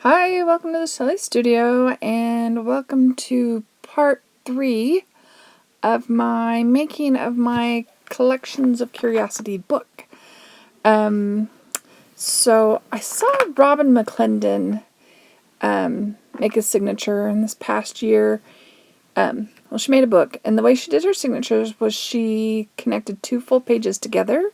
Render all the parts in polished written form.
Hi, welcome to the Shelly Studio, and welcome to part 3 of my making of my Collections of Curiosity book. So I saw Robin McClendon make a signature in this past year. Well, she made a book, and the way she did her signatures was she connected 2 full pages together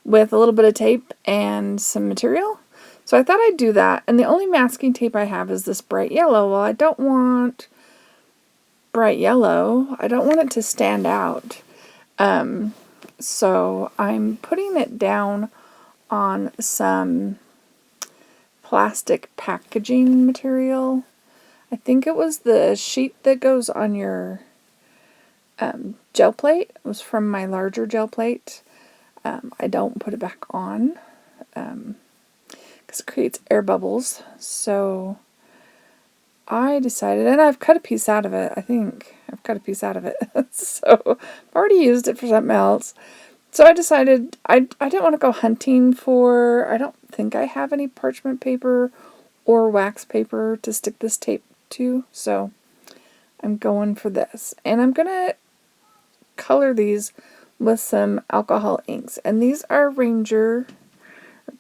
with a little bit of tape and some material. So I thought I'd do that, and the only masking tape I have is this bright yellow. Well, I don't want bright yellow. I don't want it to stand out. So I'm putting it down on some plastic packaging material. I think it was the sheet that goes on your gel plate. It was from my larger gel plate. I don't put it back on because it creates air bubbles. So I decided, and I've cut a piece out of it. I think I've cut a piece out of it. So I've already used it for something else. So I decided I didn't want to go hunting for, I don't think I have any parchment paper or wax paper to stick this tape to. So I'm going for this. And I'm going to color these with some alcohol inks. And these are Ranger,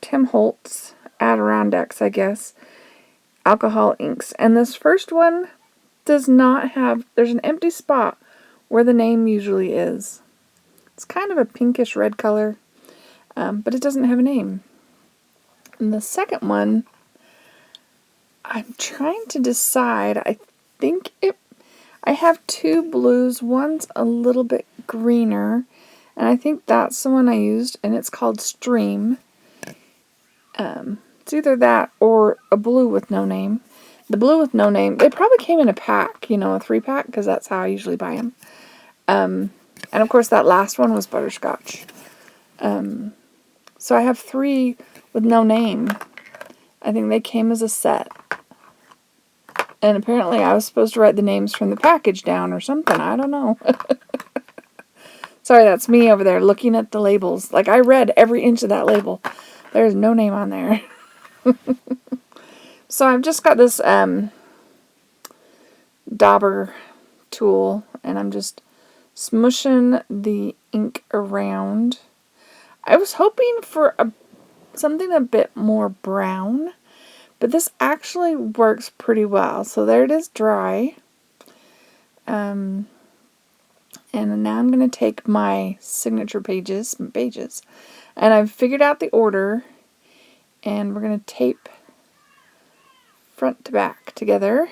Tim Holtz Adirondacks, I guess, alcohol inks. And this first one does not have, there's an empty spot where the name usually is. It's kind of a pinkish red color, but it doesn't have a name. And the second one, I'm trying to decide. I have 2 blues. One's a little bit greener, and I think that's the one I used, and it's called Stream. It's either that or a blue with no name. The blue with no name, they probably came in a pack, a 3-pack, because that's how I usually buy them. And of course that last one was butterscotch. So I have 3 with no name. I think they came as a set. And apparently I was supposed to write the names from the package down or something. I don't know. Sorry, that's me over there looking at the labels. Like, I read every inch of that label. There's no name on there. So I've just got this dauber tool, and I'm just smushing the ink around. I was hoping for something a bit more brown, but this actually works pretty well. So there it is, dry. And now I'm going to take my signature pages, and I've figured out the order, and we're going to tape front to back together.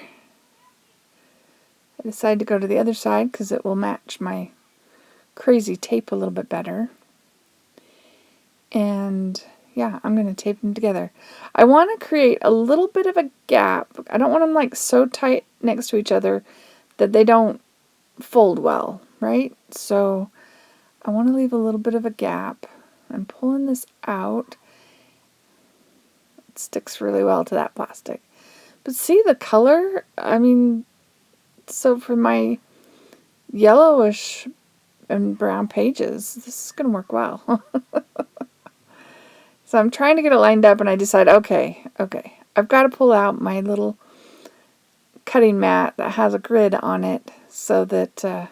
I decided to go to the other side because it will match my crazy tape a little bit better. And yeah, I'm going to tape them together. I want to create a little bit of a gap. I don't want them like so tight next to each other that they don't fold well, right? So I want to leave a little bit of a gap. I'm pulling this out. It sticks really well to that plastic. But see the color? I mean, so for my yellowish and brown pages, this is going to work well. So I'm trying to get it lined up, and I decide, okay, I've got to pull out my little cutting mat that has a grid on it so that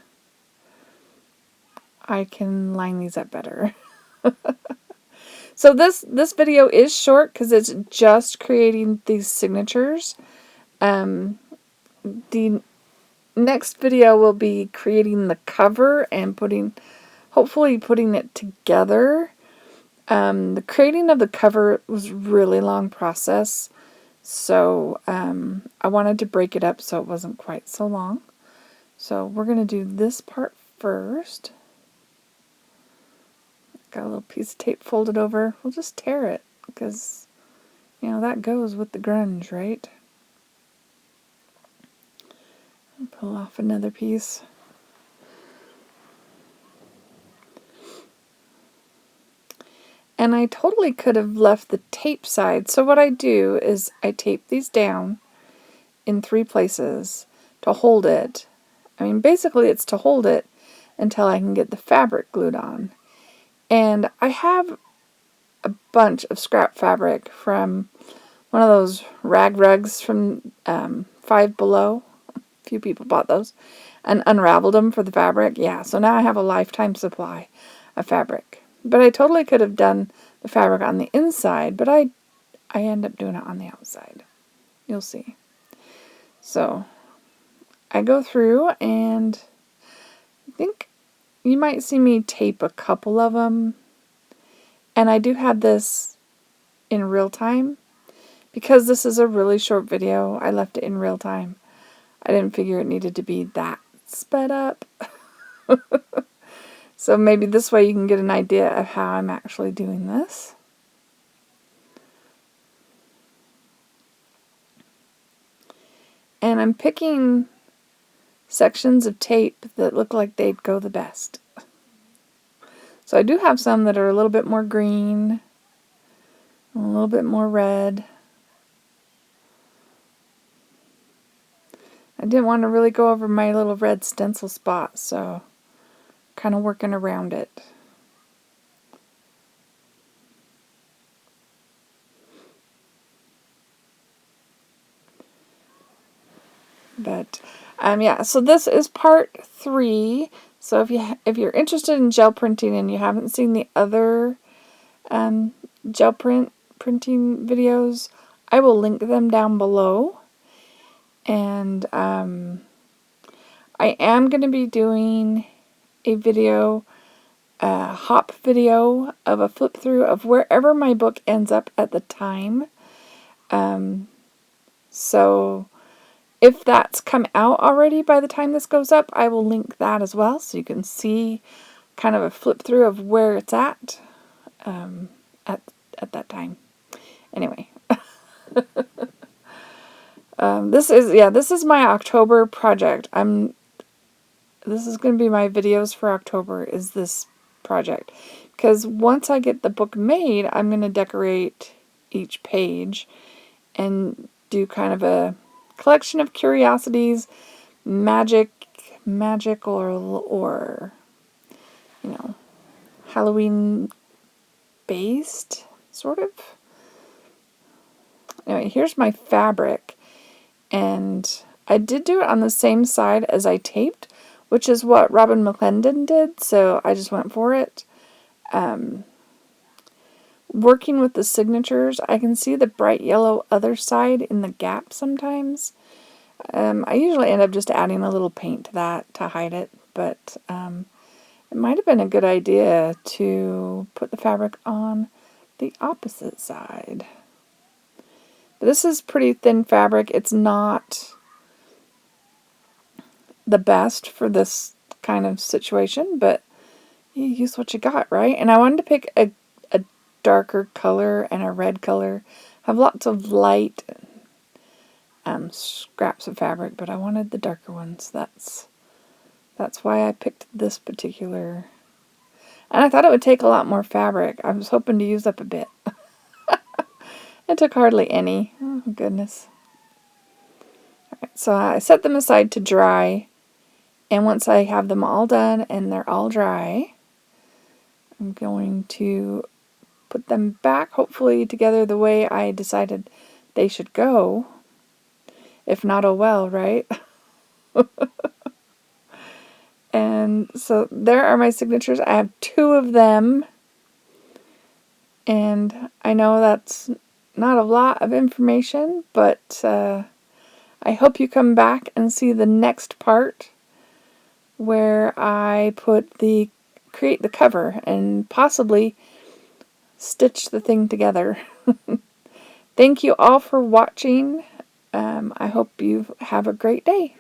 I can line these up better. So this video is short because it's just creating these signatures. The next video will be creating the cover and hopefully putting it together. The creating of the cover was a really long process, so I wanted to break it up so it wasn't quite so long. So we're going to do this part first. Got a little piece of tape folded over. We'll just tear it because, that goes with the grunge, right? Pull off another piece. And I totally could have left the tape side. So what I do is I tape these down in 3 places to hold it. I mean, basically it's to hold it until I can get the fabric glued on. And I have a bunch of scrap fabric from one of those rag rugs from Five Below. A few people bought those and unraveled them for the fabric. Yeah, so now I have a lifetime supply of fabric. But I totally could have done the fabric on the inside, but I end up doing it on the outside. You'll see. So I go through, and I think you might see me tape a couple of them. And I do have this in real time. Because this is a really short video, I left it in real time. I didn't figure it needed to be that sped up. So maybe this way you can get an idea of how I'm actually doing this. And I'm picking sections of tape that look like they'd go the best. So I do have some that are a little bit more green, a little bit more red. I didn't want to really go over my little red stencil spot, so kind of working around it. But yeah, so this is part 3. So if you're interested in gel printing and you haven't seen the other gel printing videos, I will link them down below. And I am going to be doing a video, a hop video of a flip through of wherever my book ends up at the time. So if that's come out already by the time this goes up, I will link that as well, so you can see kind of a flip through of where it's at that time. Anyway, this is my October project. This is going to be my videos for October, is this project, because once I get the book made, I'm going to decorate each page and do kind of a collection of curiosities, magic or you know, Halloween based, sort of. Anyway, here's my fabric, and I did do it on the same side as I taped, which is what Robin McClendon did, so I just went for it. Working with the signatures, I can see the bright yellow other side in the gap sometimes. I usually end up just adding a little paint to that to hide it, but it might have been a good idea to put the fabric on the opposite side. But this is pretty thin fabric. It's not the best for this kind of situation, but you use what you got, right? And I wanted to pick a darker color and a red color. I have lots of light scraps of fabric, but I wanted the darker ones. That's why I picked this particular. And I thought it would take a lot more fabric. I was hoping to use up a bit. It took hardly any. Oh, goodness. Alright, so I set them aside to dry. And once I have them all done and they're all dry, I'm going to put them back, hopefully together the way I decided they should go. If not, oh well, right? And so there are my signatures. I have 2 of them. And I know that's not a lot of information, but I hope you come back and see the next part where I create the cover and possibly stitch the thing together. Thank you all for watching. I hope you have a great day.